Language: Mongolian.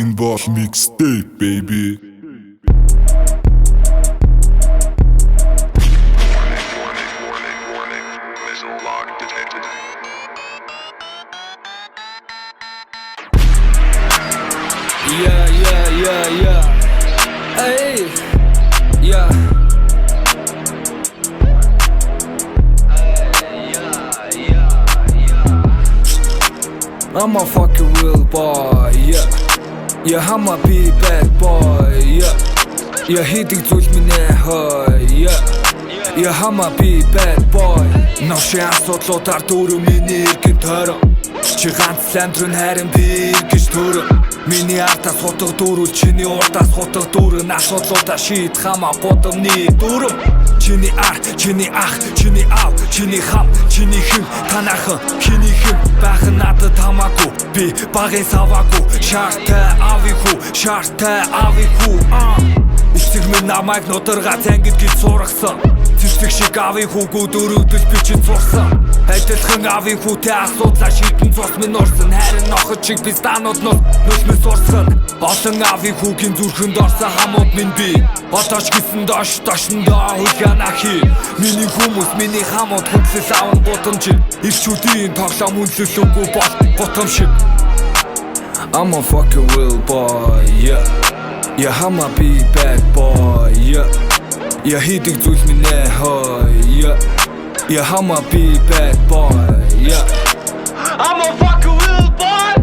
Involve mixtape, baby. Missile lock detected. Yeah. Hey, yeah. I'm a fucking real boy, yeah. Yeah, I'm a be bad boy, yeah. Yeah, хийдэг зүйл минь хой, yeah. Yeah, I'm a be bad boy. Новшин асуудлуудаар дөрөв миний эргэн тойрон. Чи ганц ландрын харин би гэж төрөн. Миний артаа сутаг дөрөв, чиний урдаас хутаг дөрөн. Асуудлуудаа шийд хамаа гудамны дөрөв. Чиний арт, чиний ах, чиний аав, чиний хам, чиний хэн, танаахан, чиний хэн байх надад хамаагүй. Би багын саваагүй, шаартай авих хүү. Ичдэг минь намайг нударгаа цангид гэж сургасан. Цэцэг шиг авих хүүгүү дөрөвдөж би чинь зурсан. Адилхан авих хүүтэй асуудлаа шийдэн цус минь урсан. Харин охид шиг би станууднууд нүс минь сурсан. Олон авих хүүгийн зүрхэнд орсон хамууд минь би. Отооч гисэн дошндоо хулгана хий. Миний хүмүүс, миний хамууд хүнсэл аван гутамжиг. Ирчүүдийн тоглоом үнэлэлгүй бол гутамшиг. I'm a fucking real boy, yeah. Yeah, I'm a be bad boy, yeah. Yeah, хийдэг зүйл минь хой, yeah. Yeah, I'm a be bad boy, yeah. I'm a fucking real boy.